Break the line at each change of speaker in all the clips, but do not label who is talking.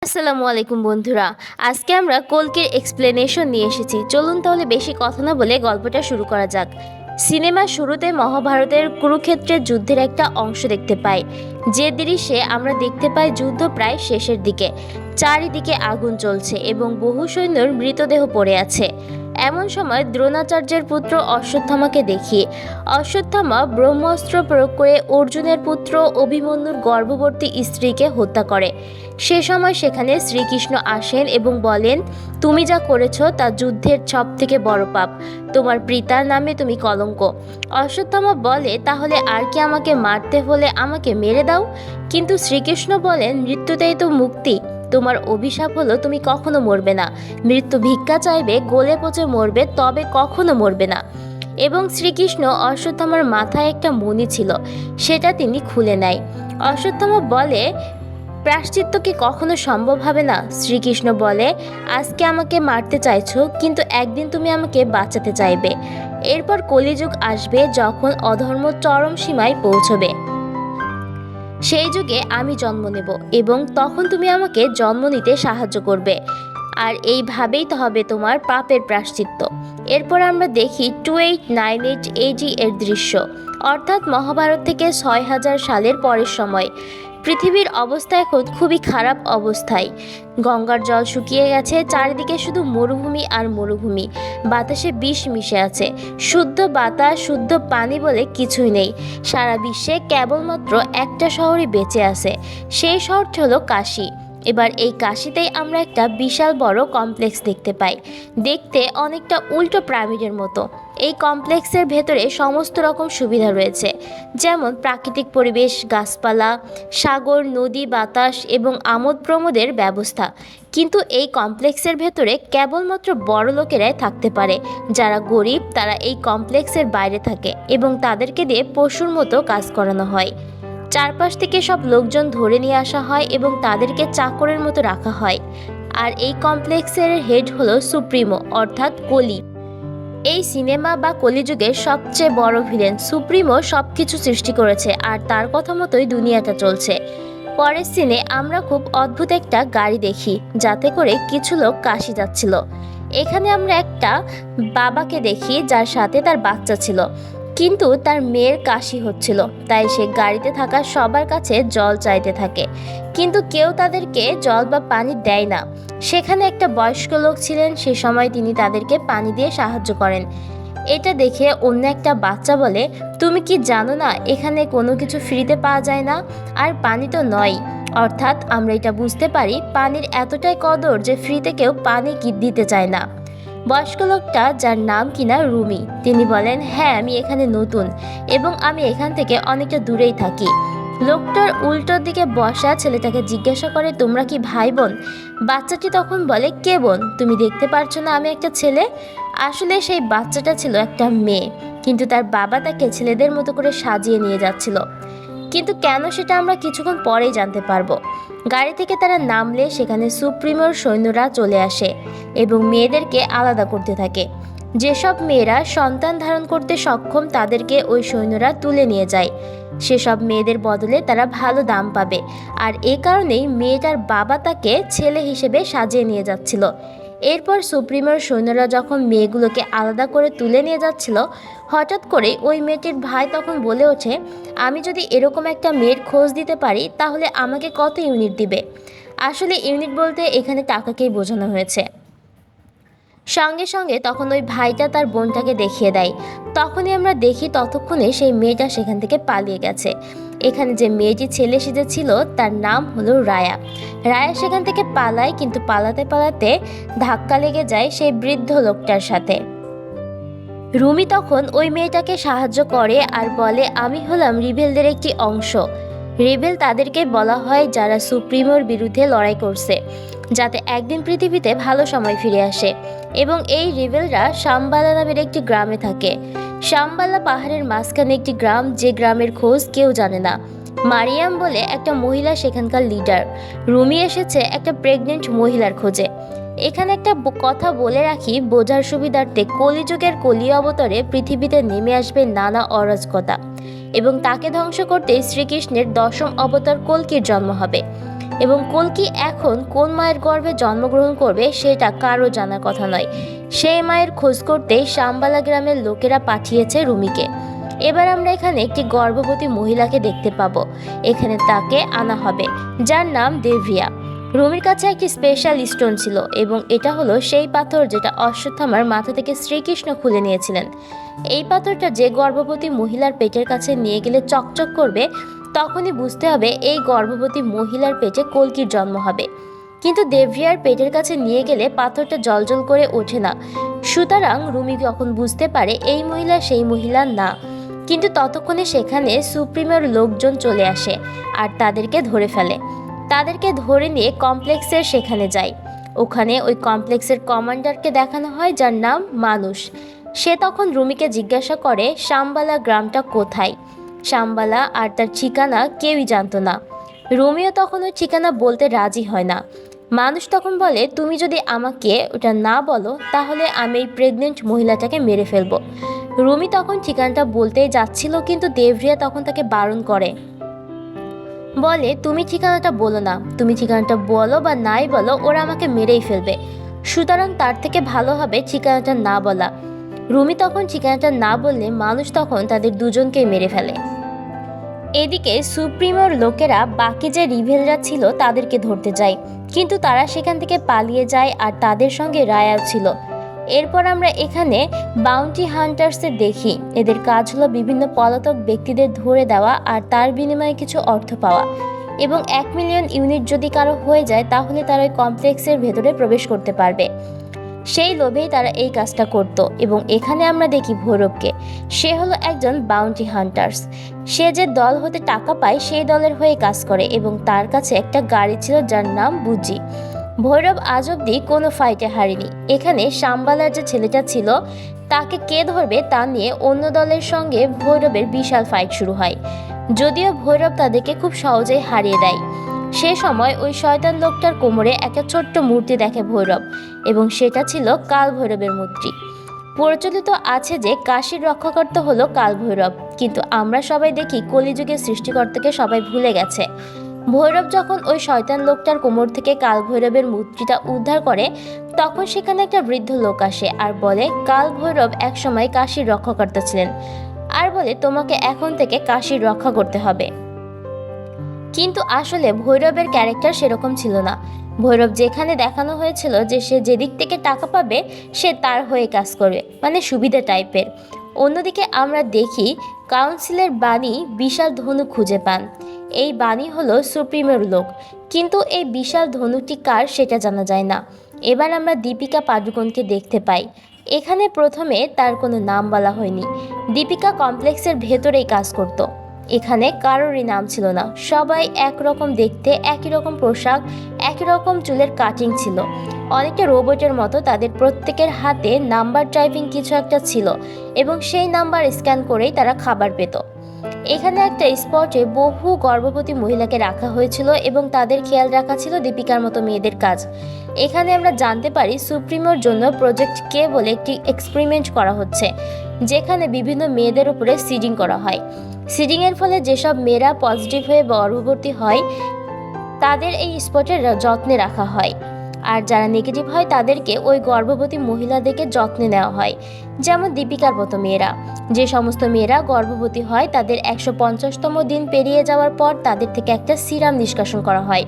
আসসালামু আলাইকুম বন্ধুরা। আজকে আমরা কল্কির এক্সপ্লেনেশন নিয়ে এসেছি। চলুন তাহলে বেশি কথা না বলে গল্পটা শুরু করা যাক। সিনেমার শুরুতে মহাভারতের কুরুক্ষেত্রের যুদ্ধের একটা অংশ দেখতে পাই, যে দৃশ্যে আমরা দেখতে পাই যুদ্ধ প্রায় শেষের দিকে। চারিদিকে আগুন জ্বলছে এবং বহু সৈন্যর মৃতদেহ পড়ে আছে। এমন সময় দ্রোণাচার্যের পুত্র অশ্বত্থামাকে দেখি। অশ্বত্থামা ব্রহ্মাস্ত্র প্রয়োগ করে অর্জুনের পুত্র অভিমন্যুর গর্ভবতী স্ত্রীকে হত্যা করে। সে সময় সেখানে শ্রীকৃষ্ণ আসেন এবং বলেন, তুমি যা করেছ তা যুদ্ধের সব থেকে বড় পাপ। তোমার পিতার নামে তুমি কলঙ্ক। অশ্বত্থামা বলে, তাহলে আর কি আমাকে মারতে হলে আমাকে মেরে দাও। কিন্তু শ্রীকৃষ্ণ বলেন, মৃত্যুতেই তো মুক্তি। তোমার অভিশাপ হলো তুমি কখনো মরবে না। মৃত্যু ভিক্ষা চাইবে, গলে পচে মরবে, তবে কখনো মরবে না। এবং শ্রীকৃষ্ণ অশ্বত্থামার মাথায় একটা মণি ছিল, সেটা তিনি খুলে নেয়। অশ্বত্থামা বলে, প্রায়শ্চিত্ত কি কখনো সম্ভব হবে না? শ্রীকৃষ্ণ বলে, আজকে আমাকে মারতে চাইছো, কিন্তু একদিন তুমি আমাকে বাঁচাতে চাইবে। এরপর কলিযুগ আসবে, যখন অধর্ম চরম সীমায় পৌঁছবে। সেই যুগে আমি জন্ম নেব এবং তখন তুমি আমাকে জন্ম নিতে সাহায্য করবে, আর এইভাবেই তো হবে তোমার পাপের প্রায়শ্চিত্ত। এরপর আমরা দেখি 2898 AD এর দৃশ্য, অর্থাৎ মহাভারত থেকে 6000 সালের পরের সময়। পৃথিবীর অবস্থা এখন খুবই খারাপ অবস্থায়। গঙ্গার জল শুকিয়ে গেছে, চারিদিকে শুধু মরুভূমি আর মরুভূমি। বাতাসে বিষ মিশে আছে। শুদ্ধ বাতাস, শুদ্ধ পানি বলে কিছুই নেই। সারা বিশ্বে কেবলমাত্র একটা শহরই বেঁচে আছে, সেই শহরটি হলো কাশী। এবার এই কাশীতেই আমরা একটা বিশাল বড় কমপ্লেক্স দেখতে পাই, দেখতে অনেকটা উল্টো পিরামিডের মতো। এই কমপ্লেক্সের ভেতরে সমস্ত রকম সুবিধা রয়েছে, যেমন প্রাকৃতিক পরিবেশ, গাছপালা, সাগর, নদী, বাতাস এবং আমোদ প্রমোদের ব্যবস্থা। কিন্তু এই কমপ্লেক্সের ভেতরে কেবলমাত্র বড় লোকেরাই থাকতে পারে। যারা গরিব তারা এই কমপ্লেক্সের বাইরে থাকে এবং তাদেরকে দিয়ে পশুর মতো কাজ করানো হয়। চারপাশ থেকে সব লোকজন ধরে নিয়ে আসা হয় এবং তাদেরকে চাকরের মতো রাখা হয়। আর এই কমপ্লেক্সের হেড হলো সুপ্রিমো, অর্থাৎ কলি। এই সিনেমা বা কলিযুগের সবচেয়ে বড় ভিলেন সুপ্রিমো সবকিছু সৃষ্টি করেছে, আর তার কথা মতোই দুনিয়াটা চলছে। পরের সিনে আমরা খুব অদ্ভুত একটা গাড়ি দেখি, যাতে করে কিছু লোক কাশি যাচ্ছিল। এখানে আমরা একটা বাবাকে দেখি, যার সাথে তার বাচ্চা ছিল, কিন্তু তার মেয়ের কাশি হচ্ছিল, তাই সে গাড়িতে থাকা সবার কাছে জল চাইতে থাকে, কিন্তু কেউ তাদেরকে জল বা পানি দেয় না। সেখানে একটা বয়স্ক লোক ছিলেন, সে সময় তিনি তাদেরকে পানি দিয়ে সাহায্য করেন। এটা দেখে অন্য একটা বাচ্চা বলে, তুমি কি জানো না এখানে কোনো কিছু ফ্রিতে পাওয়া যায় না, আর পানি তো নয়। অর্থাৎ আমরা এটা বুঝতে পারি পানির এতটাই কদর যে ফ্রিতে কেউ পানি দিতে চায় না। বয়স্ক লোকটা, যার নাম কিনা রুমি, তিনি বলেন, হ্যাঁ আমি এখানে নতুন এবং আমি এখান থেকে অনেকটা দূরেই থাকি। লোকটার উল্টোর দিকে বসা ছেলেটাকে জিজ্ঞাসা করে, তোমরা কি ভাই বোন? বাচ্চাটি তখন বলে, কে বোন? তুমি দেখতে পারছো না আমি একটা ছেলে? আসলে সেই বাচ্চাটা ছিল একটা মেয়ে, কিন্তু তার বাবা তাকে ছেলেদের মতো করে সাজিয়ে নিয়ে যাচ্ছিল। কিন্তু কেন, সেটা আমরা কিছুক্ষণ পরেই জানতে পারবো। গাড়ি থেকে তারা নামলে সেখানে সুপ্রিমোর সৈন্যরা চলে আসে এবং মেয়েদেরকে আলাদা করতে থাকে। যেসব মেয়েরা সন্তান ধারণ করতে সক্ষম তাদেরকে ওই সৈন্যরা তুলে নিয়ে যায়। সেসব মেয়েদের বদলে তারা ভালো দাম পাবে, আর এ কারণেই মেয়েটার বাবা তাকে ছেলে হিসেবে সাজিয়ে নিয়ে যাচ্ছিল। এরপর সুপ্রিমোর সৈন্যরা যখন মেয়েগুলোকে আলাদা করে তুলে নিয়ে যাচ্ছিল, হঠাৎ করে ওই মেয়েটির ভাই তখন বলে ওঠে, আমি যদি এরকম একটা মেয়ের খোঁজ দিতে পারি তাহলে আমাকে কত ইউনিট দিবে? আসলে ইউনিট বলতে এখানে টাকাকেই বোঝানো হয়েছে। সঙ্গে সঙ্গে তখন ওই ভাইটা তার বোনটাকে দেখিয়ে দেয়। তখনই আমরা দেখি ততক্ষণে সেই মেয়েটা সেখান থেকে পালিয়ে গেছে। এখানে যে মেয়েটি ছেলে সেজেছিল তার নাম হলো রায়া। রায়া সেখান থেকে পালায়, কিন্তু পালাতে পালাতে ধাক্কা লেগে যায় সেই বৃদ্ধ লোকটার সাথে। রুমি তখন ওই মেয়েটাকে সাহায্য করে আর বলে, আমি হলাম রিবেলদের একটি অংশ। রিবেল তাদেরকে বলা হয় যারা সুপ্রিমোর বিরুদ্ধে লড়াই করছে, যাতে একদিন পৃথিবীতে ভালো সময় ফিরে আসে। এবং এই রিবেলরা শাম্বালা নামের একটি গ্রামে থাকে। শাম্বালা পাহাড়ের মাঝখানে একটি গ্রাম, যে গ্রামের খোঁজ কেউ জানে না। মারিয়াম বলে একটা মহিলা সেখানকার লিডার। রুমি এসেছে একটা প্রেগনেন্ট মহিলার খোঁজে। এখানে একটা কথা বলে রাখি বোঝার সুবিধার্থে, কলিযুগের কলি অবতারে পৃথিবীতে নেমে আসবে নানা অরাজকতা, এবং তাকে ধ্বংস করতে শ্রীকৃষ্ণের 10ম অবতার কল্কির জন্ম হবে। এবং কল্কি এখন কোন মায়ের গর্ভে জন্মগ্রহণ করবে সেটা কারো জানার কথা নয়। সেই মায়ের খোঁজ করতে শাম্বালা গ্রামের লোকেরা পাঠিয়েছে রুমিকে। এবার আমরা এখানে একটি গর্ভবতী মহিলাকে দেখতে পাবো। এখানে তাকে আনা হবে, যার নাম দেভিয়া। রুমির কাছে একটি স্পেশাল স্টোন ছিল এবং এটা হলো সেই পাথর যেটা অশ্বত্থামার মাথা থেকে শ্রীকৃষ্ণ খুলে নিয়েছিলেন। এই পাথরটা যে গর্ভবতী মহিলার পেটের কাছে নিয়ে গেলে চকচক করবে, তখনই বুঝতে হবে এই গর্ভবতী মহিলার পেটে কল্কির জন্ম হবে। কিন্তু দেভিয়ার পেটের কাছে নিয়ে গেলে পাথরটা জ্বলজ্বল করে ওঠে না। সুতরাং রুমি যখন বুঝতে পারে এই মহিলা সেই মহিলা না। কিন্তু ততক্ষণে সেখানে সুপ্রিমের লোকজন চলে আসে আর তাদেরকে ধরে ফেলে। তাদেরকে ধরে নিয়ে কমপ্লেক্সের সেখানে যায়। ওখানে ওই কমপ্লেক্সের কমান্ডারকে দেখানো হয়, যার নাম মানুষ। সে তখন রুমিকে জিজ্ঞাসা করে শাম্বালা গ্রামটা কোথায়। শাম্বালা আর তার ঠিকানা কেউই জানতো না। রুমিও তখন ওই ঠিকানা বলতে রাজি হয় না। মানুষ তখন বলে, তুমি যদি আমাকে ওটা না বলো তাহলে আমি এই প্রেগনেন্ট মহিলাটাকে মেরে ফেলবো। রুমি তখন ঠিকানাটা বলতেই যাচ্ছিল, কিন্তু দেভরিয়া তখন তাকে বারণ করে, বলে তুমি ঠিকানাটা বলো না। তুমি ঠিকানাটা বলো বা নাই বলো, ওরা আমাকে মেরেই ফেলবে। সুতরাং তার থেকে ভালো হবে ঠিকানাটা না বলা। রুমি তখন ঠিকানাটা না বললে মানুষ তখন তাদের দুজনকেই মেরে ফেলে। এদিকে সুপ্রিমোর লোকেরা বাকি যে রিভেলরা ছিল তাদেরকে ধরতে যায়, কিন্তু তারা সেখান থেকে পালিয়ে যায় আর তাদের সঙ্গে রায়াও ছিল। এরপর আমরা এখানে বাউন্টি হান্টার্সদের দেখি। এদের কাজ হলো বিভিন্ন পলাতক ব্যক্তিদের ধরে দেওয়া আর তার বিনিময়ে কিছু অর্থ পাওয়া, এবং 1 মিলিয়ন ইউনিট যদি কারো হয়ে যায় তাহলে তারা ওই কমপ্লেক্সের ভেতরে প্রবেশ করতে পারবে। সেই লোভেই তারা এই কাজটা করত। এবং এখানে আমরা দেখি ভৈরবকে। সে হলো একজন বাউন্টি হান্টার্স। সে যে দল হতে টাকা পায় সেই দলের হয়ে কাজ করে এবং তার কাছে একটা গাড়ি ছিল যার নাম বুজি। ভৈরব আজ অব্দি কোনো ফাইটে হারেনি। এখানে শাম্বালার যে ছেলেটা ছিল তাকে কে ধরবে তা নিয়ে অন্য দলের সঙ্গে ভৈরবের বিশাল ফাইট শুরু হয়, যদিও ভৈরব তাদেরকে খুব সহজেই হারিয়ে দেয়। সে সময় ওই শয়তান লোকটার কোমরে একটা ছোট্ট মূর্তি দেখে ভৈরব, এবং সেটা ছিল কাল ভৈরবের মূর্তি। প্রচলিত আছে যে কাশীর রক্ষাকর্তা হলো কাল ভৈরব, কিন্তু আমরা সবাই দেখি কলিযুগের সৃষ্টিকর্তাকে সবাই ভুলে গেছে। ভৈরব যখন ওই শয়তান লোকটার কোমর থেকে কাল ভৈরবের মূর্তিটা উদ্ধার করে, তখন সেখানে একটা বৃদ্ধ লোক আসে আর বলে কাল ভৈরব একসময় কাশীর রক্ষাকর্তা ছিলেন, আর বলে তোমাকে এখন থেকে কাশীর রক্ষা করতে হবে। কিন্তু আসলে ভৈরবের ক্যারেক্টার সেরকম ছিল না। ভৈরব যেখানে দেখানো হয়েছিল যে সে যেদিক থেকে টাকা পাবে সে তার হয়ে কাজ করবে, মানে সুবিধা টাইপের। অন্যদিকে আমরা দেখি কাউন্সিলের বাণী বিশাল ধনু খুঁজে পান। এই বাণী হলো সুপ্রিমের লোক, কিন্তু এই বিশাল ধনুটি কার সেটা জানা যায় না। এবার আমরা দীপিকা পাডুকোনকে দেখতে পাই। এখানে প্রথমে তার কোনো নাম বলা হয়নি। দীপিকা কমপ্লেক্সের ভেতরেই কাজ করত। এখানে কারোরই নাম ছিল না। সবাই একরকম দেখতে, একই রকম পোশাক, একই রকম চুলের কাটিং ছিল। অনেকটা রোবটের মতো তাদের প্রত্যেকের হাতে নাম্বার টাইপিং কিছু একটা ছিল, এবং সেই নাম্বার স্ক্যান করেই তারা খাবার পেত। এখানে একটা স্পটে বহু গর্ভবতী মহিলাকে রাখা হয়েছিল এবং তাদের খেয়াল রাখা ছিল দীপিকার মতো মেয়েদের কাজ। এখানে আমরা জানতে পারি সুপ্রিমোর জন্য প্রজেক্ট কে বলে একটি এক্সপেরিমেন্ট করা হচ্ছে, যেখানে বিভিন্ন মেয়েদের উপরে সিডিং করা হয়। সিডিংয়ের ফলে যেসব মেয়েরা পজিটিভ হয়ে গর্ভবতী হয় তাদের এই স্পটের যত্নে রাখা হয়, আর যারা নেগেটিভ হয় তাদেরকে ওই গর্ভবতী মহিলাদেরকে যত্নে নেওয়া হয়। যেমন দীপিকার মতো মেয়েরা, যে সমস্ত মেয়েরা গর্ভবতী হয় তাদের 150তম দিন পেরিয়ে যাওয়ার পর তাদের থেকে একটা সিরাম নিষ্কাশন করা হয়,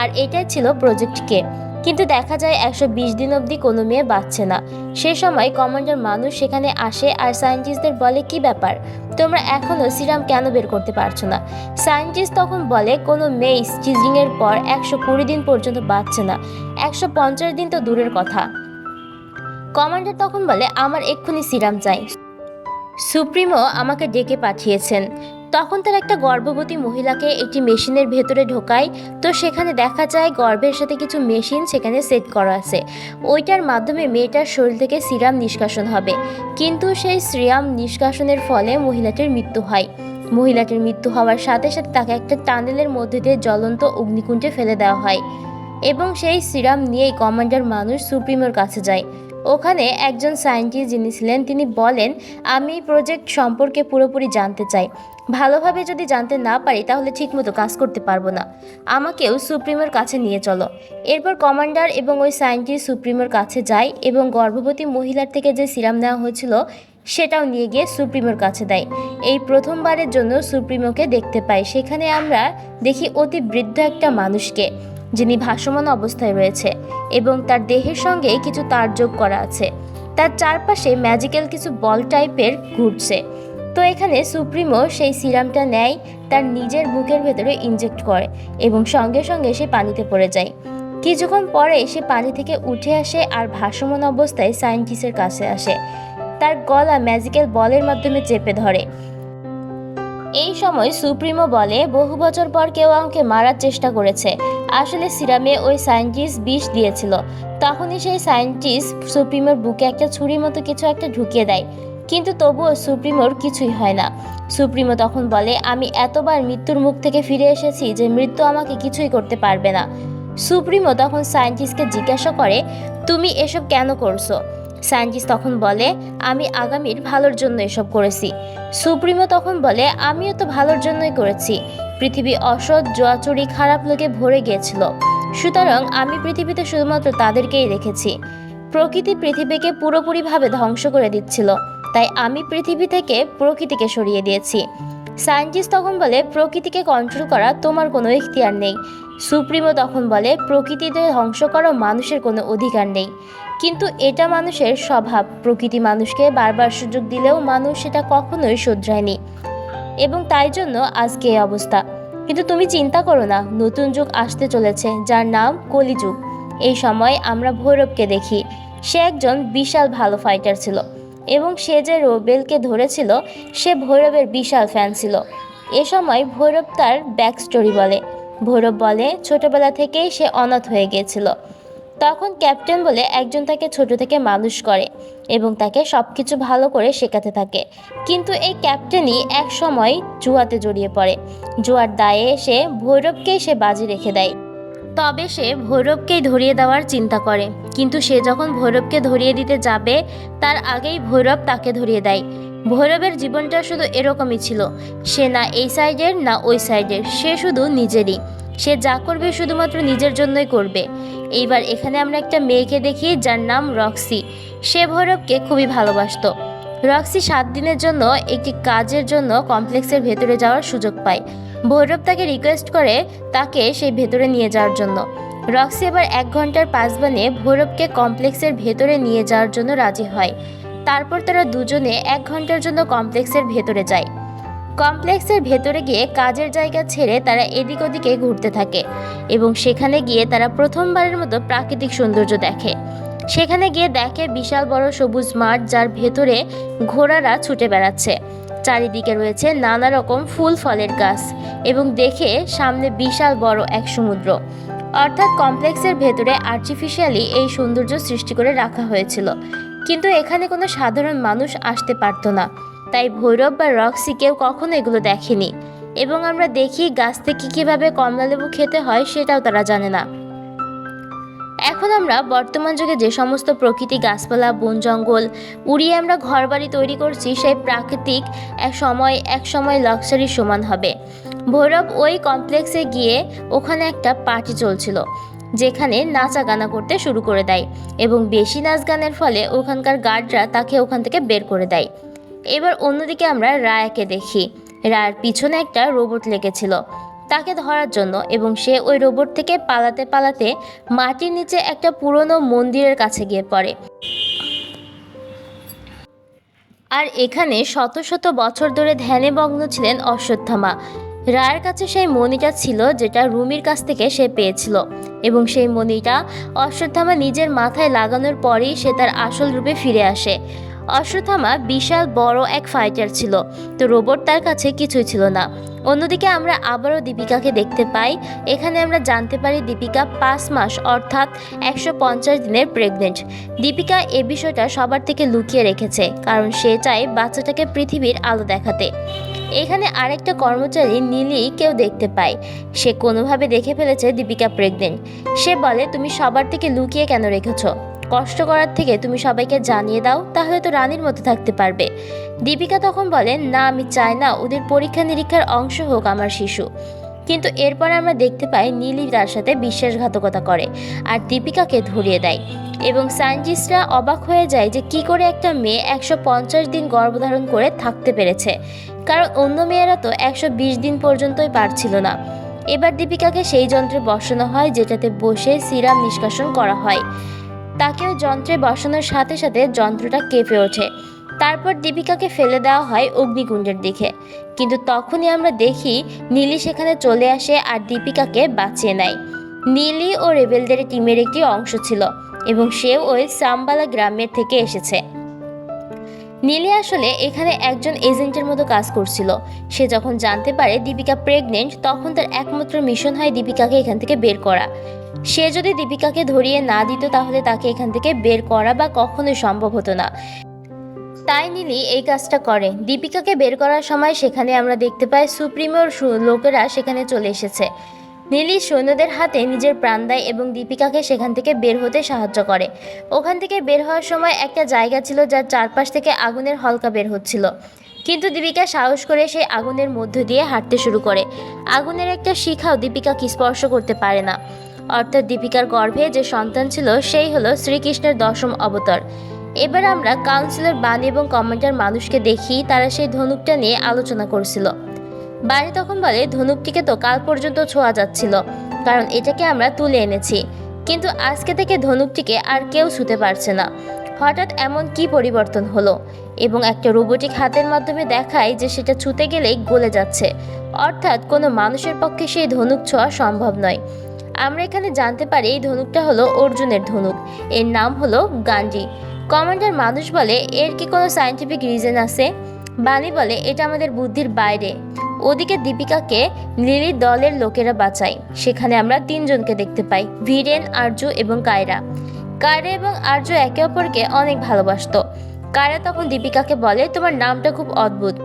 আর এটাই ছিল প্রজেক্ট কে। কিন্তু দেখা যায় 120 দিন অবধি কোনো মেয়ে বাঁচছে না। সে সময় কমান্ডার মানুষ সেখানে আসে আর সায়েন্টিস্টদের বলে কি ব্যাপার, তোমরা এখনও সিরাম কেন বের করতে পারছো না? সায়েন্টিস্ট তখন বলে কোনো মেয়ে সিজিংয়ের পর 120 দিন পর্যন্ত বাঁচছে না, 150 দিন তো দূরের কথা। কমান্ডার তখন বলে আমার এক্ষুনি সিরাম চাই, সুপ্রিমো আমাকে ডেকে পাঠিয়েছেন। তখন তার একটা গর্ভবতী মহিলাকে একটি মেশিনের ভেতরে ঢোকায়। তো সেখানে দেখা যায় গর্ভের সাথে কিছু মেশিন সেখানে সেট করা আছে, ওইটার মাধ্যমে মেয়েটার শরীর থেকে সিরাম নিষ্কাশন হবে। কিন্তু সেই সিরাম নিষ্কাশনের ফলে মহিলাটির মৃত্যু হয়। মহিলাটির মৃত্যু হওয়ার সাথে সাথে তাকে একটা টানেলের মধ্যে দিয়ে জ্বলন্ত অগ্নিকুণ্ডে ফেলে দেওয়া হয়, এবং সেই সিরাম নিয়েই কমান্ডার মানুষ সুপ্রিমোর কাছে যায়। ওখানে একজন সায়েন্টিস্ট যিনি ছিলেন তিনি বলেন, আমি এই প্রজেক্ট সম্পর্কে পুরোপুরি জানতে চাই। ভালোভাবে যদি জানতে না পারি তাহলে ঠিকমতো কাজ করতে পারবো না। আমাকেও সুপ্রিমোর কাছে নিয়ে চলো। এরপর কমান্ডার এবং ওই সায়েন্টিস্ট সুপ্রিমোর কাছে যায় এবং গর্ভবতী মহিলার থেকে যে সিরাম নেওয়া হয়েছিল সেটাও নিয়ে গিয়ে সুপ্রিমোর কাছে দেয়। এই প্রথমবারের জন্য সুপ্রিমোকে দেখতে পাই। সেখানে আমরা দেখি অতি বৃদ্ধ একটা মানুষকে, যিনি ভাসমান অবস্থায় রয়েছে এবং তার দেহের সঙ্গে কিছু তার যোগ করা আছে। তার চারপাশে ম্যাজিক্যাল কিছু বল টাইপের ঘুরছে। তো এখানে সুপ্রিমো সেই সিরামটা নেয়, তার নিজের বুকের ভেতরে ইনজেক্ট করে এবং সঙ্গে সঙ্গে সে পানিতে পড়ে যায়। কিছুক্ষণ পরে সে পানি থেকে উঠে আসে আর ভাসমান অবস্থায় সায়েন্টিস্টের কাছে আসে, তার গলা ম্যাজিক্যাল বলের মাধ্যমে চেপে ধরে। এই সময় সুপ্রিমো বলে, বহু বছর পর কেউ আমাকে মারার চেষ্টা করেছে। আসলে সিরামে ওই সায়েন্টিস্ট বিষ দিয়েছিল। তখনই সেই সায়েন্টিস্ট সুপ্রিমোর বুকে একটা ছুরির মতো কিছু একটা ঢুকিয়ে দেয়, কিন্তু তবুও সুপ্রিমোর কিছুই হয় না। সুপ্রিমো তখন বলে, আমি এতবার মৃত্যুর মুখ থেকে ফিরে এসেছি যে মৃত্যু আমাকে কিছুই করতে পারবে না। সুপ্রিমো তখন সায়েন্টিস্টকে জিজ্ঞাসা করে, তুমি এসব কেন করছো? সায়েন্টিস্ট তখন বলে, আমি আগামীর ভালোর জন্য এসব করেছি। সুপ্রিমো তখন বলে, আমিও তো ভালোর জন্যই করেছি। পৃথিবী অসৎ, জুয়াচুরি, খারাপ লোকে ভরে গিয়েছিল, সুতরাং আমি পৃথিবীতে শুধুমাত্র তাদেরকেই রেখেছি। প্রকৃতি পৃথিবীকে পুরোপুরিভাবে ধ্বংস করে দিচ্ছিল, তাই আমি পৃথিবী থেকে প্রকৃতিকে সরিয়ে দিয়েছি। সায়েন্টিস্ট তখন বলে, প্রকৃতিকে কন্ট্রোল করা তোমার কোনো এখতিয়ার নেই। সুপ্রিমো তখন বলে, প্রকৃতিতে ধ্বংস করা মানুষের কোনো অধিকার নেই, কিন্তু এটা মানুষের স্বভাব। প্রকৃতি মানুষকে বারবার সুযোগ দিলেও মানুষ সেটা কখনোই শোধরায়নি এবং তাই জন্য আজকে এই অবস্থা। কিন্তু তুমি চিন্তা করো না, নতুন যুগ আসতে চলেছে যার নাম কলিযুগ। এই সময় আমরা ভৈরবকে দেখি। সে একজন বিশাল ভালো ফাইটার ছিল এবং সে যে রোবেলকে ধরেছিল সে ভৈরবের বিশাল ফ্যান ছিল। এ সময় ভৈরব তার ব্যাক স্টোরি বলে। ভৈরব বলে, ছোটবেলা থেকেই সে অনাথ হয়ে গিয়েছিল। তখন ক্যাপ্টেন বলে, একজন তাকে ছোট থেকে মানুষ করে এবং তাকে সব কিছু ভালো করে শেখাতে থাকে। কিন্তু এই ক্যাপ্টেনই এক সময় জুয়াতে জড়িয়ে পড়ে। জুয়ার দায়ে এসে ভৈরবকেই সে বাজি রেখে দেয়। তবে সে ভৈরবকেই ধরিয়ে দেওয়ার চিন্তা করে, কিন্তু সে যখন ভৈরবকে ধরিয়ে দিতে যাবে তার আগেই ভৈরব তাকে ধরিয়ে দেয়। ভৈরবের জীবনটা শুধু এরকমই ছিল, সে না এই সাইডের না ওই সাইডের, সে শুধু নিজেরই। সে যা করবে শুধুমাত্র নিজের জন্যই করবে। এইবার এখানে আমরা একটা মেয়েকে দেখি যার নাম রক্সি। সে ভৈরবকে খুবই ভালোবাসতো। রক্সি 7 দিনের জন্য একটি কাজের জন্য কমপ্লেক্সের ভেতরে যাওয়ার সুযোগ পায়। ভৈরব তাকে রিকোয়েস্ট করে তাকে সেই ভেতরে নিয়ে যাওয়ার জন্য। রক্সি এবার 1 ঘন্টার পাস বানিয়ে ভৈরবকে কমপ্লেক্সের ভেতরে নিয়ে যাওয়ার জন্য রাজি হয়। তারপর তারা দুজনে 1 ঘন্টার জন্য কমপ্লেক্সের ভেতরে যায়। কমপ্লেক্সের ভেতরে গিয়ে কাজের জায়গা ছেড়ে তারা এদিক ওদিকে ঘুরতে থাকে এবং সেখানে গিয়ে তারা প্রথমবারের মতো প্রাকৃতিক সৌন্দর্য দেখে। সেখানে গিয়ে দেখে বিশাল বড় সবুজ মাঠ, যার ভেতরে ঘোড়ারা ছুটে বেড়াচ্ছে। চারিদিকে রয়েছে নানা রকম ফুল ফলের গাছ এবং দেখে সামনে বিশাল বড় এক সমুদ্র। অর্থাৎ কমপ্লেক্সের ভেতরে আর্টিফিশিয়ালি এই সৌন্দর্য সৃষ্টি করে রাখা হয়েছিল, কিন্তু এখানে কোনো সাধারণ মানুষ আসতে পারতো না। তাই ভৈরব বা রক্সি কেউ কখনো এগুলো দেখেনি এবং আমরা দেখি গাছ থেকে কীভাবে কমলালেবু খেতে হয় সেটাও তারা জানে না। এখন আমরা বর্তমান যুগে যে সমস্ত প্রকৃতি, গাছপালা, বন জঙ্গল উড়িয়ে আমরা ঘরবাড়ি তৈরি করছি, সেই প্রাকৃতিক এক সময় লাক্সারির সমান হবে। ভৈরব ওই কমপ্লেক্সে গিয়ে ওখানে একটা পার্টি চলছিল, যেখানে নাচা গানা করতে শুরু করে দেয় এবং বেশি নাচ গানের ফলে ওখানকার গার্ডরা তাকে ওখান থেকে বের করে দেয়। এবার অন্যদিকে আমরা রায়াকে দেখি। রায়ার পিছনে একটা রোবট লেগেছিল তাকে ধরার জন্য এবং সে ওই রোবট থেকে পালাতে পালাতে মাটির নিচে একটা পুরনো মন্দিরের কাছে গিয়ে পড়ে। আর এখানে শত শত বছর ধরে ধ্যানে মগ্ন ছিলেন অশ্বত্থামা। রায়ের কাছে সেই মণিটা ছিল যেটা রুমির কাছ থেকে সে পেয়েছিল এবং সেই মণিটা অশ্বত্থামা নিজের মাথায় লাগানোর পরেই সে তার আসল রূপে ফিরে আসে। অশ্বত্থামা বিশাল বড় এক ফাইটার ছিল, তো রোবট তার কাছে কিছুই ছিল না। অন্যদিকে আমরা আবারও দীপিকাকে দেখতে পাই। এখানে আমরা জানতে পারি দীপিকা 5 মাস অর্থাৎ 150 দিনের প্রেগনেন্ট। দীপিকা এ বিষয়টা সবার থেকে লুকিয়ে রেখেছে, কারণ সে চায় বাচ্চাটাকে পৃথিবীর আলো দেখাতে। এখানে আরেকটা কর্মচারী নীলি কেউ দেখতে পায়। সে কোনোভাবে দেখে ফেলেছে দীপিকা প্রেগনেন্ট। সে বলে, তুমি সবার থেকে লুকিয়ে কেন রেখেছ? কষ্ট করার থেকে তুমি সবাইকে জানিয়ে দাও, তাহলে তো রানীর মতো থাকতে পারবে। দীপিকা তখন বলে, না, আমি চাই না ওদের পরীক্ষা নিরীক্ষার অংশ হোক আমার শিশু। কিন্তু এরপর আমরা দেখতে পাই নীলি তার সাথে বিশ্বাসঘাতকতা করে আর দীপিকাকে ধরিয়ে দেয়, এবং সায়েন্টিস্টরা অবাক হয়ে যায় যে কি করে একটা মেয়ে 150 দিন গর্ভধারণ করে থাকতে পেরেছে, কারণ অন্য মেয়েরা তো 120 দিন পর্যন্তই পারছিল না। এবার দীপিকাকে সেই যন্ত্রে বসানো হয় যেটাতে বসে সিরাম নিষ্কাশন করা হয়। তাকে ওই যন্ত্রে বসানোর সাথে সাথে যন্ত্রটা কেঁপে ওঠে। তারপর দীপিকাকে ফেলে দেওয়া হয় অগ্নিকুণ্ডের দিকে, কিন্তু তখনই আমরা দেখি নীলি সেখানে চলে আসে আর দীপিকাকে বাঁচিয়ে নেয়। নীলি ও রেবেলদের টিমের একটি অংশ ছিল এবং সেও ওই সাম্বালা গ্রামের থেকে এসেছে। নীলি আসলে এখানে একজন এজেন্টের মতো কাজ করছিল। সে যখন জানতে পারে দীপিকা প্রেগনেন্ট, তখন তার একমাত্র মিশন হয় দীপিকাকে এখান থেকে বের করা। সে যদি দীপিকাকে ধরিয়ে না দিত তাহলে তাকে এখান থেকে বের করা বা কখনোই সম্ভব হতো না। তাই নীলি এই কাজটা করে। দীপিকাকে বের করার সময় সেখানে আমরা দেখতে পাই সুপ্রিমোর লোকেরা সেখানে চলে এসেছে। নীলি সৈন্যদের হাতে নিজের প্রাণ দেয় এবং দীপিকাকে সেখান থেকে বের হতে সাহায্য করে। ওখান থেকে বের হওয়ার সময় একটা জায়গা ছিল যার চারপাশ থেকে আগুনের হলকা বের হচ্ছিল, কিন্তু দীপিকা সাহস করে সেই আগুনের মধ্য দিয়ে হাঁটতে শুরু করে। আগুনের একটা শিখাও দীপিকাকে স্পর্শ করতে পারে না। অর্থাৎ দীপিকার গর্ভে যে সন্তান ছিল সেই হলো শ্রীকৃষ্ণের 10ম অবতার। এবার আমরা কাউন্সিলর বাণী এবং কমান্ডার মানুষকে দেখি, তারা সেই ধনুকটা নিয়ে আলোচনা করছিল। বাণী তখন বলে, ধনুকটিকে তো কাল পর্যন্ত ছোঁয়া যাচ্ছিল, কারণ এটাকে আমরা তুলে এনেছি, কিন্তু আজকে থেকে ধনুকটিকে আর কেউ ছুঁতে পারছে না। হঠাৎ এমন কি পরিবর্তন হলো? এবং একটা রোবোটিক হাতের মাধ্যমে দেখায় যে সেটা ছুঁতে গেলেই গলে যাচ্ছে, অর্থাৎ কোনো মানুষের পক্ষে সেই ধনুক ছোঁয়া সম্ভব নয়। আমরা এখানে জানতে পারি এই ধনুকটা হলো অর্জুনের ধনুক, এর নাম হলো গান্ডি। কমান্ডার মানুষ বলে, এর কি কোনো সায়েন্টিফিক রিজন আছে? বাণী বলে, এটা আমাদের বুদ্ধির বাইরে। ওদিকে দীপিকাকে লিলির দলের লোকেরা বাঁচায়। সেখানে আমরা 3 জনকে দেখতে পাই, ভিরেন, আরজু এবং কায়রা। কায়রা এবং আরজু একে অপরকে অনেক ভালোবাসতো। কায়রা তখন দীপিকাকে বলে, তোমার নামটা খুব অদ্ভুত।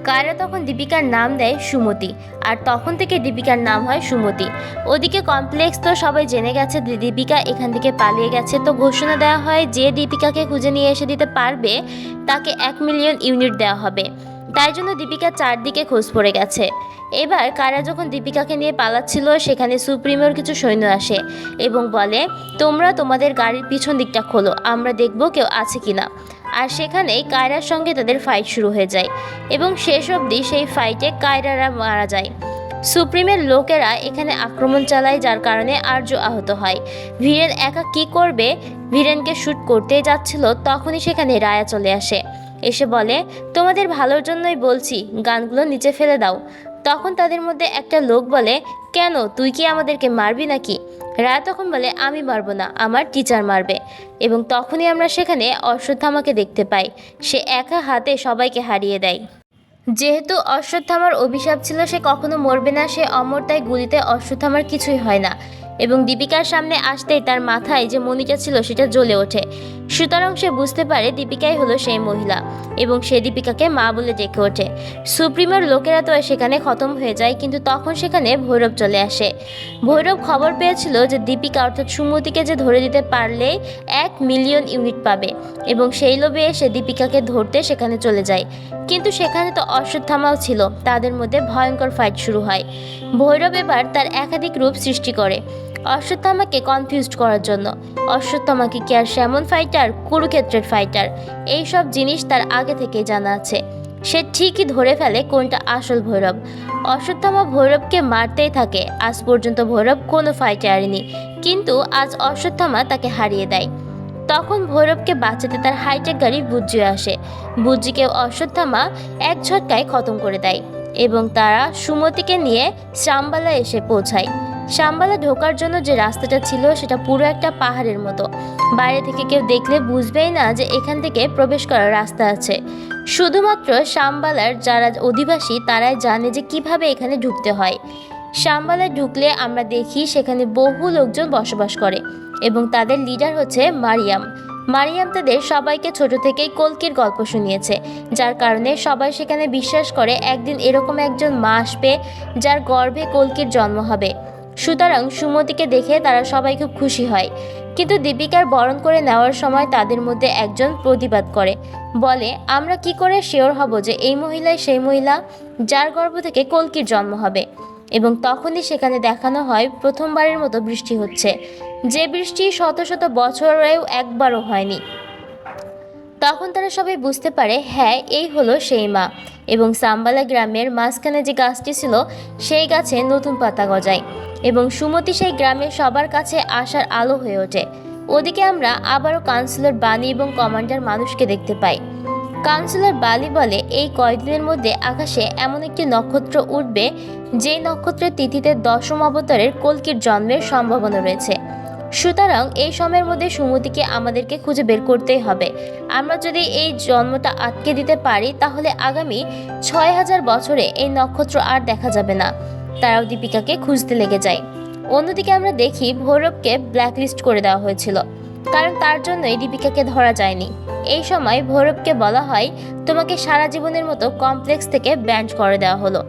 কায়রা তখন দীপিকার নাম দেয় সুমতি, আর তখন থেকে দীপিকার নাম হয় সুমতি। ওদিকে কমপ্লেক্স তো সবাই জেনে গেছে দীপিকা এখান থেকে পালিয়ে গেছে, তো ঘোষণা দেওয়া হয় যে দীপিকাকে খুঁজে নিয়ে এসে দিতে পারবে তাকে 1 মিলিয়ন ইউনিট দেওয়া হবে। তাই জন্য দীপিকার চারদিকে খোঁজ পড়ে গেছে। এবার কায়রা যখন দীপিকাকে নিয়ে পালাচ্ছিল, সেখানে সুপ্রিমোর কিছু সৈন্য আসে এবং বলে, তোমরা তোমাদের গাড়ির পিছন দিকটা খোলো, আমরা দেখব কেউ আছে কিনা। আর সেখানেই কায়রার সঙ্গে তাদের ফাইট শুরু হয়ে যায় এবং শেষ অবধি সেই ফাইটে কায়রারা মারা যায়। সুপ্রিমের লোকেরা এখানে আক্রমণ চালায়, যার কারণে আর্য আহত হয়। ভিরেন একা কি করবে? ভিরেনকে শ্যুট করতে যাচ্ছিল, তখনই সেখানে রায়া চলে আসে। এসে বলে, তোমাদের ভালোর জন্যই বলছি, গানগুলো নিচে ফেলে দাও। তখন তাদের মধ্যে একটা লোক বলে, কেন, তুই কি আমাদেরকে মারবি নাকি? রায়া তখন বলে, আমি মারবো না, আমার টিচার মারবে। এবং তখনই আমরা সেখানে অশ্বত্থামাকে দেখতে পাই। সে একা হাতে সবাইকে হারিয়ে দেয়। যেহেতু অশ্বত্থামার অভিশাপ ছিল সে কখনো মরবে না, সে অমর, তাই গুলিতে অশ্বত্থামার কিছুই হয় না। এবং দীপিকার সামনে আসতেই তার মাথায় যে মণিটা ছিল সেটা জ্বলে ওঠে। সুতরাং সে বুঝতে পারে দীপিকাই হলো সেই মহিলা এবং সে দীপিকাকে মা বলে ডেকে ওঠে। সুপ্রিমোর লোকেরা তো সেখানে খতম হয়ে যায়, কিন্তু তখন সেখানে ভৈরব চলে আসে। ভৈরব খবর পেয়েছিল যে দীপিকা অর্থাৎ সুমতিকে যে ধরে দিতে পারলে 1 মিলিয়ন ইউনিট পাবে, এবং সেই লোভে সে দীপিকাকে ধরতে সেখানে চলে যায়। কিন্তু সেখানে তো অশ্বত্থামাও ছিল। তাদের মধ্যে ভয়ঙ্কর ফাইট শুরু হয়। ভৈরব এবার তার একাধিক রূপ সৃষ্টি করে অশ্বত্থামাকে কনফিউজড করার জন্য। অশ্বত্থামাকে কি আর সেমন ফাইটার, কুরুক্ষেত্রের ফাইটার, এইসব জিনিস তার আগে থেকেই জানা আছে। সে ঠিকই ধরে ফেলে কোনটা আসল ভৈরব। অশ্বত্থামা ভৈরবকে মারতেই থাকে। আজ পর্যন্ত ভৈরব কোনো ফাইটে হারেনি, কিন্তু আজ অশ্বত্থামা তাকে হারিয়ে দেয়। তখন ভৈরবকে বাঁচাতে তার হাইটেক গাড়ি বুজ্জি আসে। বুজ্জিকে অশ্বত্থামা এক ঝটকায় খতম করে দেয় এবং তারা সুমতিকে নিয়ে শাম্বালা এসে পৌঁছায়। শাম্বালা ঢোকার জন্য যে রাস্তাটা ছিল সেটা পুরো একটা পাহাড়ের মতো। বাইরে থেকে কেউ দেখলে বুঝবেই না যে এখান থেকে প্রবেশ করার রাস্তা আছে। শুধুমাত্র শাম্বালার যারা অধিবাসী তারাই জানে যে কিভাবে এখানে ঢুকতে হয়। শাম্বালায় ঢুকলে আমরা দেখি সেখানে বহু লোকজন বসবাস করে এবং তাদের লিডার হচ্ছে মারিয়াম। মারিয়াম তাদের সবাইকে ছোট থেকেই কল্কির গল্প শুনিয়েছে, যার কারণে সবাই সেখানে বিশ্বাস করে একদিন এরকম একজন মা আসবে যার গর্ভে কল্কির জন্ম হবে। সুতরাং সুমতিকে দেখে তারা সবাই খুব খুশি হয়। কিন্তু দীপিকার বরণ করে নেওয়ার সময় তাদের মধ্যে একজন প্রতিবাদ করে, বলে আমরা কি করে শিওর হব যে এই মহিলাই সেই মহিলা যার গর্ভ থেকে কল্কির জন্ম হবে। এবং তখনই সেখানে দেখানো হয় প্রথমবারের মতো বৃষ্টি হচ্ছে, যে বৃষ্টি শত শত বছরেও একবারও হয়নি। তখন তারা সবাই বুঝতে পারে, হ্যাঁ এই হলো সেই মা। এবং সাম্বালা গ্রামের মাঝখানে যে গাছটি ছিল সেই গাছে নতুন পাতা গজায় এবং সুমতি সেই গ্রামের সবার কাছে আসার আলো হয়ে ওঠে। ওদিকে আমরা আবারও কাউন্সিলর বানি এবং কমান্ডার মানুষকে দেখতে পাই। কাউন্সিলর বালি বলে এই কয়েকদিনের মধ্যে আকাশে এমন একটি নক্ষত্র উঠবে যেই নক্ষত্রের তিথিতে দশম অবতারের কল্কির জন্মের সম্ভাবনা রয়েছে। সুতরাং এই সময়ের মধ্যে সুমতিকে আমাদেরকে খুঁজে বের করতেই হবে। আমরা যদি এই জন্মটা আটকে দিতে পারি তাহলে আগামী ৬,০০০ বছরে এই নক্ষত্র আর দেখা যাবে না। তারাও দীপিকাকে খুঁজতে লেগে যায়। অন্যদিকে আমরা দেখি ভৈরবকে ব্ল্যাকলিস্ট করে দেওয়া হয়েছিল, কারণ তার জন্যই দীপিকাকে ধরা যায়নি। এই সময় ভৈরবকে বলা হয়, তোমাকে সারা জীবনের মতো কমপ্লেক্স থেকে ব্যান্ড করে দেওয়া হলো,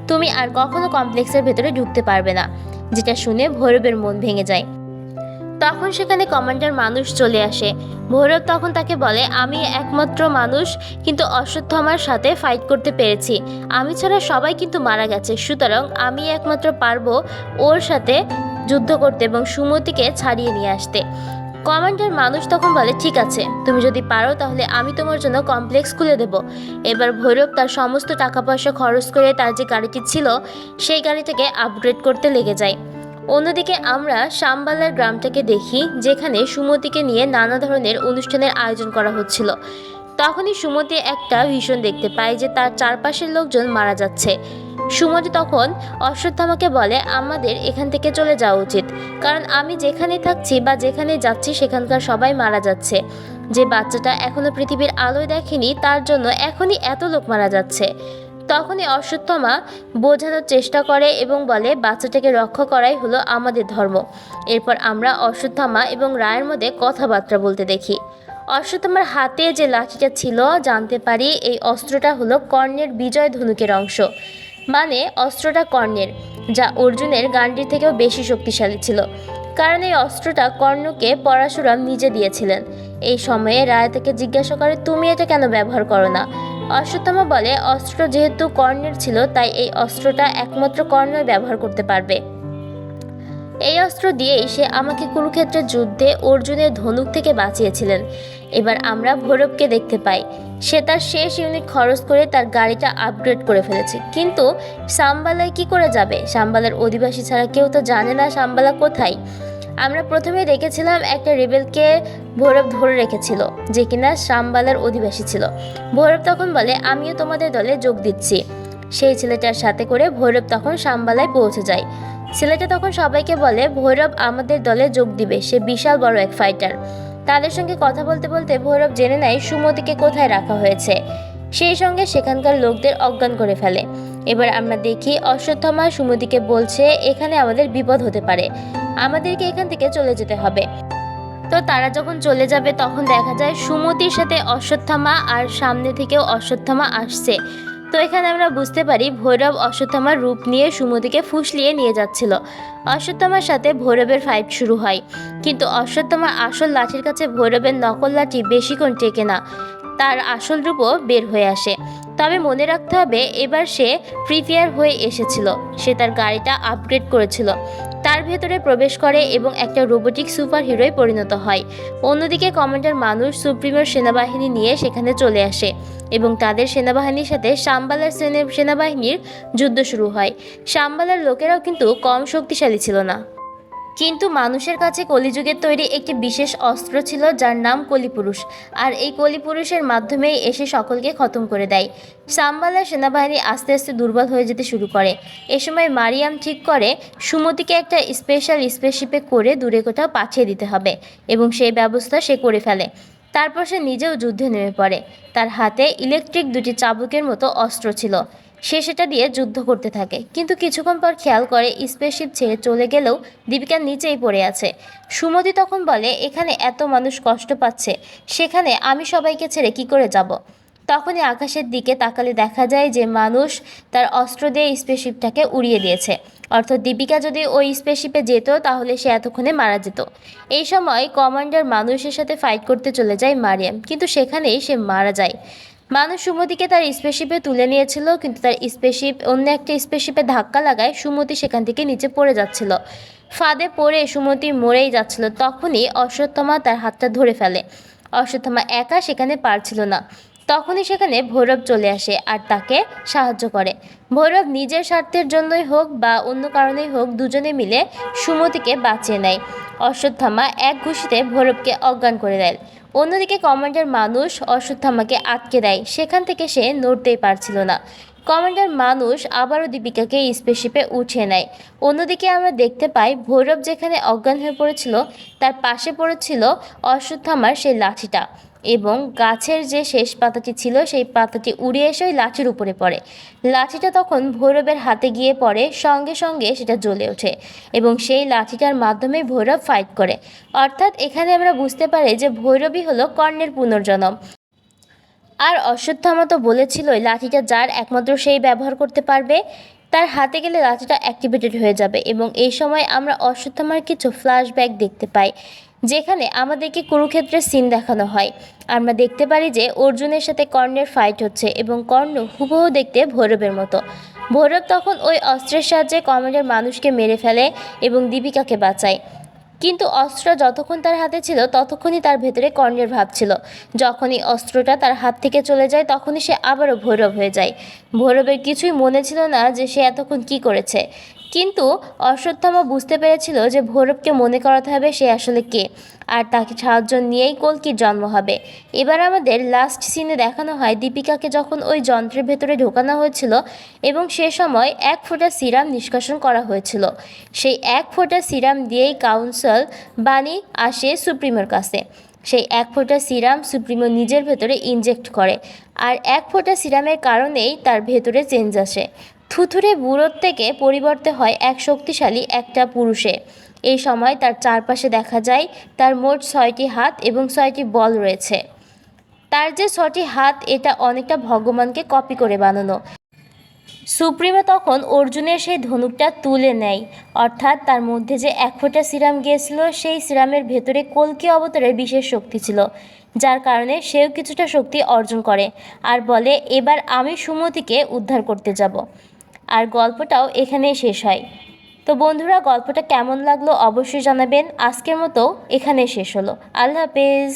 তুমি আর কখনো কমপ্লেক্সের ভেতরে ঢুকতে পারবে না। যেটা শুনে ভৈরবের মন ভেঙে যায়। তখন সেখানে কমান্ডার মানুষ চলে আসে। ভৈরব তখন তাকে বলে, আমি একমাত্র মানুষ কিন্তু অশ্বত্থামার সাথে ফাইট করতে পেরেছি, আমি ছাড়া সবাই কিন্তু মারা গেছে, সুতরাং আমি একমাত্র পারবো ওর সাথে যুদ্ধ করতে এবং সুমতিকে ছাড়িয়ে নিয়ে আসতে। কমান্ডার মানুষ তখন বলে, ঠিক আছে, তুমি যদি পারো তাহলে আমি তোমার জন্য কমপ্লেক্স খুলে দেব। এবার ভৈরব তার সমস্ত টাকা পয়সা খরচ করে তার যে গাড়িটি ছিল সেই গাড়িটাকে আপগ্রেড করতে লেগে যায়। অন্যদিকে আমরা সাম্বালার গ্রামটাকে দেখি, যেখানে সুমতিকে নিয়ে নানা ধরনের অনুষ্ঠানের আয়োজন করা হচ্ছিল। তখনই সুমতি একটা ভীষণ দেখতে পায় যে তার চারপাশের লোকজন মারা যাচ্ছে। সুমতি তখন অশ্বত্থামাকে বলে, আমাদের এখান থেকে চলে যাওয়া উচিত, কারণ আমি যেখানে থাকছি বা যেখানে যাচ্ছি সেখানকার সবাই মারা যাচ্ছে। যে বাচ্চাটা এখনো পৃথিবীর আলোয় দেখেনি তার জন্য এখনই এত লোক মারা যাচ্ছে। তখনই অশ্বত্থামা বোঝানোর চেষ্টা করে এবং বলে, বাচ্চাটাকে রক্ষা করাই হলো আমাদের ধর্ম। এরপর আমরা অশ্বত্থামা এবং রায়ের মধ্যে কথাবার্তা বলতে দেখি। অশ্বত্থামার হাতে যে লাঠিটা ছিল জানতে পারি এই অস্ত্রটা হলো কর্ণের বিজয় ধনুকের অংশ, মানে অস্ত্রটা কর্ণের, যা অর্জুনের গান্ডীর থেকেও বেশি শক্তিশালী ছিল, কারণ এই অস্ত্রটা কর্ণকে পরশুরাম নিজে দিয়েছিলেন। এই সময়ে রায় তাকে জিজ্ঞাসা করে, তুমি এটা কেন ব্যবহার করো না? অশ্বত্থামা বলে, অস্ত্রটা যেহেতু কর্ণের ছিল তাই এই অস্ত্রটা একমাত্র কর্ণই ব্যবহার করতে পারবে। এই অস্ত্র দিয়েই সে আমাকে কুরুক্ষেত্রের যুদ্ধে অর্জুনের ধনুক থেকে বাঁচিয়েছিলেন। এবার আমরা ভৈরবকে দেখতে পাই, সে তার শেষ ইউনিট খরচ করে তার গাড়িটা আপগ্রেড করে ফেলেছে। কিন্তু সাম্বালায় কি করে যাবে? সাম্বালার অধিবাসী ছাড়া কেউ তো জানে না সাম্বালা কোথায়। আমরা প্রথমে দেখেছিলাম একটা রেবেলকে ভৈরব ধরে রেখেছিল, যে কিনা সাম্বালার অধিবাসী ছিল। ভৈরব তখন বলে, আমিও তোমাদের দলে যোগ দিচ্ছি। সেই ছেলেটার সাথে করে ভৈরব তখন সাম্বালায় পৌঁছে যায়। ছেলেটা তখন সবাইকে বলে, ভৈরব আমাদের দলে যোগ দিবে, সে বিশাল বড় এক ফাইটার। তাদের সঙ্গে কথা বলতে বলতে ভৈরব জেনে নেয় সুমতিকে কোথায় রাখা হয়েছে, সেই সঙ্গে সেখানকার লোকদের অজ্ঞান করে ফেলে। এবার আমরা দেখি অশ্বত্থামা সুমতিকে বলছে, এখানে আমাদের বিপদ হতে পারে, আমাদেরকে এখান থেকে চলে যেতে হবে। তো তারা যখন চলে যাবে তখন দেখা যায় সুমতির সাথে অশ্বত্থামা আর সামনে থেকেও অশ্বত্থামা আসছে। তো এখানে আমরা বুঝতে পারি ভৈরব অশ্বত্থামার রূপ নিয়ে সুমতিকে ফুসলিয়ে নিয়ে যাচ্ছিল। অশ্বত্থামার সাথে ভৈরবের ফাইট শুরু হয়, কিন্তু অশ্বত্থামার আসল লাঠির কাছে ভৈরবের নকল লাঠি বেশিক্ষণ টেকে না, তার আসল রূপও বের হয়ে আসে। তবে মনে রাখতে হবে এবার সে প্রিপেয়ার হয়ে এসেছিল, সে তার গাড়িটা আপগ্রেড করেছিল, তার ভেতরে প্রবেশ করে এবং একটা রোবোটিক সুপার হিরোয় পরিণত হয়। অন্যদিকে কমান্ডার মানুষ সুপ্রিমোর সেনাবাহিনী নিয়ে সেখানে চলে আসে এবং তাদের সেনাবাহিনীর সাথে সাম্বালার সেনাবাহিনীর যুদ্ধ শুরু হয়। সাম্বালার লোকেরাও কিন্তু কম শক্তিশালী ছিল না, কিন্তু মানুষের কাছে কলিযুগের তৈরি একটি বিশেষ অস্ত্র ছিল যার নাম কলিপুরুষ, আর এই কলিপুরুষের মাধ্যমেই এসে সকলকে খতম করে দেয়। সাম্বালার সেনাবাহিনী আস্তে আস্তে দুর্বল হয়ে যেতে শুরু করে। এ সময় মারিয়াম ঠিক করে সুমতিকে একটা স্পেশাল স্পেসশিপে করে দূরে কোথাও পাঠিয়ে দিতে হবে এবং সেই ব্যবস্থা সে করে ফেলে। তারপর সে নিজেও যুদ্ধে নেমে পড়ে। তার হাতে ইলেকট্রিক দুটি চাবুকের মতো অস্ত্র ছিল, সে সেটা দিয়ে যুদ্ধ করতে থাকে। কিন্তু কিছুক্ষণ পর খেয়াল করে স্পেসশিপ ছেড়ে চলে গেলেও দীপিকার নিচেই পড়ে আছে। সুমতি তখন বলে, এখানে এত মানুষ কষ্ট পাচ্ছে, সেখানে আমি সবাইকে ছেড়ে কি করে যাব? তখনই আকাশের দিকে তাকালে দেখা যায় যে মানুষ তার অস্ত্র দিয়ে স্পেসশিপটাকে উড়িয়ে দিয়েছে। অর্থাৎ দীপিকা যদি ওই স্পেসশিপে যেত তাহলে সে এতক্ষণে মারা যেত। এই সময় কমান্ডার মানুষের সাথে ফাইট করতে চলে যায় মারিয়াম, কিন্তু সেখানেই সে মারা যায়। মানুষ সুমতিকে তার স্পেসশিপে তুলে নিয়েছিল, কিন্তু তার স্পেসশিপ অন্য একটা স্পেসশিপে ধাক্কা লাগায় সুমতি সেখান থেকে নিচে পড়ে যাচ্ছিল। ফাঁদে পড়ে সুমতি মরেই যাচ্ছিল, তখনই অশ্বত্থামা তার হাতটা ধরে ফেলে। অশ্বত্থামা একা সেখানে পারছিল না, তখনই সেখানে ভৈরব চলে আসে আর তাকে সাহায্য করে। ভৈরব নিজের স্বার্থের জন্যই হোক বা অন্য কারণেই হোক, দুজনে মিলে সুমতিকে বাঁচিয়ে নেয়। অশ্বত্থামা এক ঘুষিতে ভৈরবকে অজ্ঞান করে দেয়। অন্যদিকে কমান্ডার মানুষ অশ্বত্থামাকে আটকে দেয়, সেখান থেকে সে নড়তেই পারছিল না। কমান্ডার মানুষ আবারও দীপিকাকে স্পেসশিপে উঠিয়ে নেয়। অন্যদিকে আমরা দেখতে পাই ভৈরব যেখানে অজ্ঞান হয়ে পড়েছিল তার পাশে পড়েছিল অশ্বত্থামার সেই লাঠিটা, এবং গাছের যে শেষ পাতাটি ছিল সেই পাতাটি উড়ে এসে ওই লাঠির উপরে পড়ে। লাঠিটা তখন ভৈরবের হাতে গিয়ে পড়ে, সঙ্গে সঙ্গে সেটা জ্বলে ওঠে এবং সেই লাঠিটার মাধ্যমে ভৈরব ফাইট করে। অর্থাৎ এখানে আমরা বুঝতে পারি যে ভৈরবই হলো কর্ণের পুনর্জন্ম। আর অশ্বত্থামা তো বলেছিলই লাঠিটা যার একমাত্র সেই ব্যবহার করতে পারবে, তার হাতে গেলে লাঠিটা অ্যাক্টিভেটেড হয়ে যাবে। এবং এই সময় আমরা অশ্বত্থামার কিছু ফ্ল্যাশব্যাক দেখতে পাই, যেখানে আমাদেরকে কুরুক্ষেত্রের সিন দেখানো হয়। আমরা দেখতে পারি যে অর্জুনের সাথে কর্ণের ফাইট হচ্ছে এবং কর্ণ হুবহু দেখতে ভৈরবের মতো। ভৈরব তখন ওই অস্ত্রের সাহায্যে কমান্ডার মানুষকে মেরে ফেলে এবং দীপিকাকে বাঁচায়। কিন্তু অস্ত্র যতক্ষণ তার হাতে ছিল ততক্ষণই তার ভেতরে কর্ণের ভাব ছিল। যখনই অস্ত্রটা তার হাত থেকে চলে যায় তখনই সে আবারও ভৈরব হয়ে যায়। ভৈরবের কিছুই মনে ছিল না যে সে এতক্ষণ কী করেছে, কিন্তু অশ্বত্থামা বুঝতে পেরেছিল যে ভৈরবকে মনে করাতে হবে সে আসলে কে, আর তাকে সাহায্য নিয়েই কল্কির জন্ম হবে। এবার আমাদের লাস্ট সিনে দেখানো হয় দীপিকাকে যখন ওই যন্ত্রের ভেতরে ঢোকানো হয়েছিল এবং সে সময় 1 ফোঁটা সিরাম নিষ্কাশন করা হয়েছিল। সেই 1 ফোঁটা সিরাম দিয়েই কাউন্সিল বাণী আসে সুপ্রিমোর কাছে। সেই 1 ফোঁটা সিরাম সুপ্রিমো নিজের ভেতরে ইনজেক্ট করে, আর 1 ফোঁটা সিরামের কারণেই তার ভেতরে চেঞ্জ আসে। থুথুরে বুড়োর থেকে পরিবর্তে হয় এক শক্তিশালী একটা পুরুষে। এই সময় তার চারপাশে দেখা যায় তার মোট 6টি হাত এবং 6টি বল রয়েছে। তার যে 6টি হাত এটা অনেকটা ভগবানকে কপি করে বানানো। সুপ্রিমো তখন অর্জুনের সেই ধনুকটা তুলে নেয়, অর্থাৎ তার মধ্যে যে 1 ফোঁটা সিরাম গিয়েছিল সেই সিরামের ভেতরে কল্কি অবতারের বিশেষ শক্তি ছিল, যার কারণে সেও কিছুটা শক্তি অর্জন করে আর বলে এবার আমি সুমতিকে উদ্ধার করতে যাব। আর গল্পটাও এখানেই শেষ হয়। তো বন্ধুরা, গল্পটা কেমন লাগলো অবশ্যই জানাবেন। আজকের মতো এখানেই শেষ হলো। আল্লাহ হাফেজ।